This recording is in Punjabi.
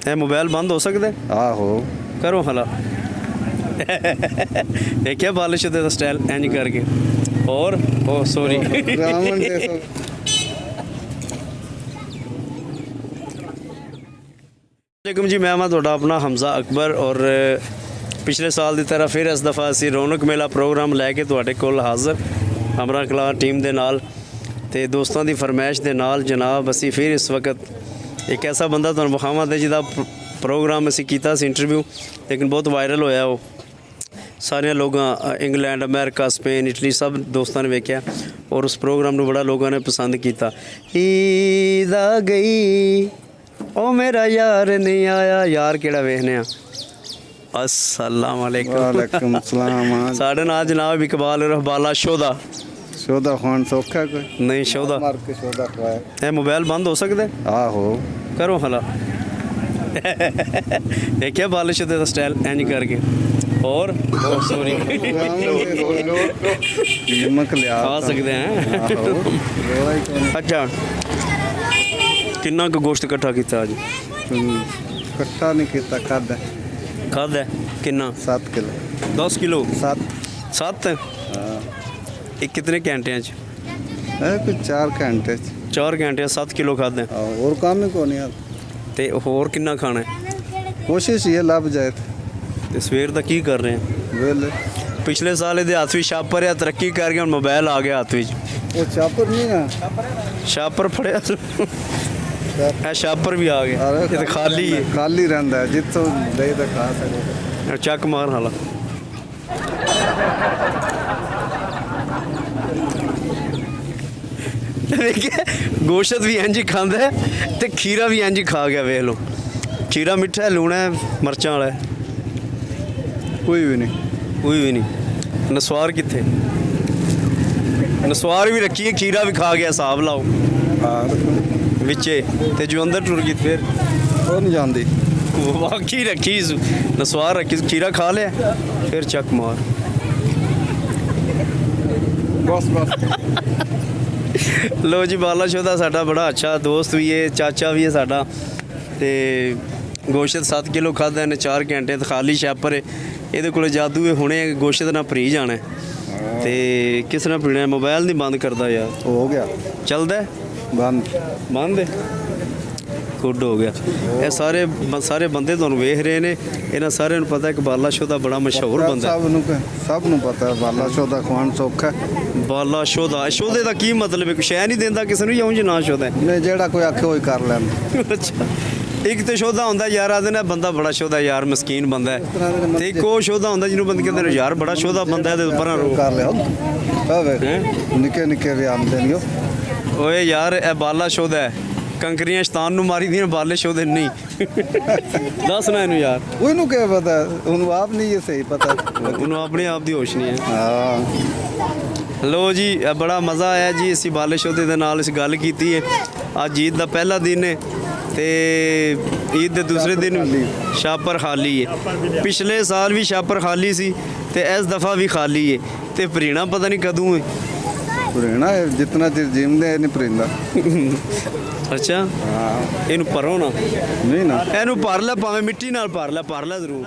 ਇਹ ਮੋਬਾਈਲ ਬੰਦ ਹੋ ਸਕਦਾ ਹੈ? ਆਹੋ ਕਰੋ ਹਲਾ ਦੇਖਿਆ ਬਾਲਿਸ਼ ਦਾ ਸਟਾਈਲ ਇੰਜ ਕਰਕੇ ਔਰ ਉਹ ਸੌਰੀ ਰਾਮਨ ਦੇ वालेकुम जी, मैं ਤੁਹਾਡਾ ਆਪਣਾ ਹਮਜ਼ਾ ਅਕਬਰ ਔਰ ਪਿਛਲੇ ਸਾਲ ਦੀ ਤਰ੍ਹਾਂ ਫਿਰ ਇਸ ਦਫਾ ਅਸੀਂ ਰੌਣਕ ਮੇਲਾ ਪ੍ਰੋਗਰਾਮ ਲੈ ਕੇ ਤੁਹਾਡੇ ਕੋਲ ਹਾਜ਼ਰ ਅਮਰਾ ਕਲਾ ਟੀਮ ਦੇ ਨਾਲ ਤੇ ਦੋਸਤਾਂ ਦੀ ਫਰਮਾਇਸ਼ ਦੇ ਨਾਲ ਜਨਾਬ ਅਸੀਂ ਫਿਰ ਇਸ ਵਕਤ ਇੱਕ ਐਸਾ ਬੰਦਾ ਤੁਹਾਨੂੰ ਵਿਖਾਵਾਂਗੇ ਜਿਹਦਾ ਪ੍ਰੋਗਰਾਮ ਅਸੀਂ ਕੀਤਾ ਸੀ ਇੰਟਰਵਿਊ ਲੇਕਿਨ ਬਹੁਤ ਵਾਇਰਲ ਹੋਇਆ ਉਹ ਸਾਰਿਆਂ ਲੋਕਾਂ ਇੰਗਲੈਂਡ ਅਮਰੀਕਾ ਸਪੇਨ ਇਟਲੀ ਸਭ ਦੋਸਤਾਂ ਨੇ ਵੇਖਿਆ ਔਰ ਉਸ ਪ੍ਰੋਗਰਾਮ ਨੂੰ ਬੜਾ ਲੋਕਾਂ ਨੇ ਪਸੰਦ ਕੀਤਾ। ਈਦ ਆ ਗਈ ओ मेरा यार नहीं आया यार केड़ा वेखने अस्सलाम वालेकुम वालेकुम सलाम साढ़े नाल जनाब इकबाल रहबाला शोदा शोदा खान सौखा कोई नहीं शोदा मार के शोदा खाए है मोबाइल बंद हो सकता है? आहो करो हला देखिए बालिश का स्टाइल इंज करके और सॉरी नमक लिया खा सकते हैं। अच्छा किन्ना का गोश्त इकट्ठा किया अज? इकट्ठा नहीं किया खादा खादा किन्ना? 7 किलो 10 किलो 7 ये कितने घंटे है कोई 4 घंटे 4 घंटे 7 किलो खादा और काम ही को नहीं ते होर किन्ना खाना है? कोशिश ये लभ जाए ते सवेर दा की कर रहे हैं वेले पिछले साल ये हथ भी छापर है तरक्की करके हम मोबाइल आ गया हथ में वो छापर नहीं ना छापर फड़िया छापर भी आ गया ये तो खाली है खाली रहता है जितों दे तो खा सकते चक मार हाला गोश्त भी इंज खांदा है ते खीरा भी इंज खा गया वेख लो खीरा मिठा है लूना है मरचा वाला है कोई भी नहीं नसवार किथे नसवार भी रखी है खीरा भी खा गया हिसाब लाओ विचे ते जो अंदर टुर गई फिर वो नहीं जानती वाकई रखी नसवार रखी खीरा खा लिया फिर चक मार बस लो जी बाला शोदा साडा बड़ा अच्छा दोस्त भी है चाचा भी है साडा ते गोश्त 7 किलो खादा ने 4 घंटे तो खाली छापर है ਇਹਦੇ ਕੋਲ ਜਾਦੂ ਹੈ ਹੁਣੇ ਗੋਸ਼ਤ ਨਾਲ ਭਰੀ ਜਾਣਾ ਤੇ ਕਿਸ ਨਾਲ ਪੀਣਾ ਮੋਬਾਈਲ ਨਹੀਂ ਬੰਦ ਕਰਦਾ ਯਾਰ ਹੋ ਗਿਆ ਚੱਲਦਾ ਬੰਦ ਹੈ ਗੁੱਡ ਹੋ ਗਿਆ ਇਹ ਸਾਰੇ ਬੰਦੇ ਤੁਹਾਨੂੰ ਵੇਖ ਰਹੇ ਨੇ ਇਹਨਾਂ ਸਾਰਿਆਂ ਨੂੰ ਪਤਾ ਹੈ ਕਿ ਬਾਲਾ ਸ਼ੋਦਾ ਬੜਾ ਮਸ਼ਹੂਰ ਬੰਦਾ ਸਭ ਨੂੰ ਪਤਾ ਹੈ ਬਾਲਾ ਸ਼ੋਦਾ ਖਾਨ ਸੌਖਾ ਬਾਲਾ ਸ਼ੋਦਾ ਸ਼ੋਦੇ ਦਾ ਕੀ ਮਤਲਬ ਹੈ ਕੁਛ ਹੈ ਨਹੀਂ ਦਿੰਦਾ ਕਿਸੇ ਨੂੰ ਜਾਂ ਉਂਝ ਨਾ ਸ਼ੋਦਾ ਨਹੀਂ ਜਿਹੜਾ ਕੋਈ ਆਖੇ ਉਹ ਕਰ ਲੈਂਦਾ ਅੱਛਾ ਇੱਕ ਤੇ ਸ਼ੋਦਾ ਹੁੰਦਾ ਯਾਰ ਆਦੇ ਨੇ ਬੰਦਾ ਬੜਾ ਸ਼ੋਦਾ ਯਾਰ ਮਸਕੀਨ ਬੰਦਾ ਹੈ ਤੇ ਇੱਕ ਉਹ ਸ਼ੋਦਾ ਹੁੰਦਾ ਜਿਹਨੂੰ ਬੰਦੇ ਕਹਿੰਦੇ ਨੇ ਯਾਰ ਬੜਾ ਸ਼ੋਦਾ ਬੰਦਾ ਹੈ ਤੇ ਪਰਾਂ ਰੋ ਕਰ ਲਿਆ ਆਵੇ ਨਿੱਕੇ ਨਿੱਕੇ ਵੀ ਆਉਂਦੇ ਨੇ ਓਏ ਯਾਰ ਇਹ ਬਾਲਾ ਸ਼ੋਦਾ ਹੈ ਕੰਕਰੀਆਂ ਸ਼ੈਤਾਨ ਨੂੰ ਮਾਰੀ ਦੀਆਂ ਬਾਲੇ ਸ਼ੋਦੇ ਨਹੀਂ ਦੱਸ ਨਾ ਇਹਨੂੰ ਯਾਰ ਉਹਨੂੰ ਕੀ ਪਤਾ ਉਹਨੂੰ ਆਪ ਨਹੀਂ ਇਹ ਸਹੀ ਪਤਾ ਉਹਨੂੰ ਆਪਣੇ ਆਪ ਦੀ ਹੋਸ਼ ਨਹੀਂ ਹੈ ਹਾਂ ਲੋ ਜੀ ਇਹ ਬੜਾ ਮਜ਼ਾ ਆਇਆ ਜੀ ਅਸੀਂ ਬਾਲੇ ਸ਼ੋਦੇ ਦੇ ਨਾਲ ਇਸ ਗੱਲ ਕੀਤੀ ਹੈ ਅੱਜ ਈਦ ਦਾ ਪਹਿਲਾ ਦਿਨ ਹੈ ਤੇ ਈਦ ਦੇ ਦੂਸਰੇ ਦਿਨ ਛਾਪਰ ਖਾਲੀ ਹੈ ਪਿਛਲੇ ਸਾਲ ਵੀ ਛਾਪਰ ਖਾਲੀ ਸੀ ਤੇ ਇਸ ਦਫਾ ਵੀ ਖਾਲੀ ਹੈ ਤੇ ਭਰੀਣਾ ਪਤਾ ਨਹੀਂ ਕਦੋਂ ਹੈ ਭਰੀਣਾ ਜਿੰਨਾ ਚਿਰ ਜਿੰਦੇ ਨਹੀਂ ਭਰੀਂਦਾ ਅੱਛਾ ਹਾਂ ਇਹਨੂੰ ਭਰੋ ਨਾ ਨਹੀਂ ਨਾ ਇਹਨੂੰ ਭਰ ਲੈ ਭਾਵੇਂ ਮਿੱਟੀ ਨਾਲ ਭਰ ਲੈ ਜ਼ਰੂਰ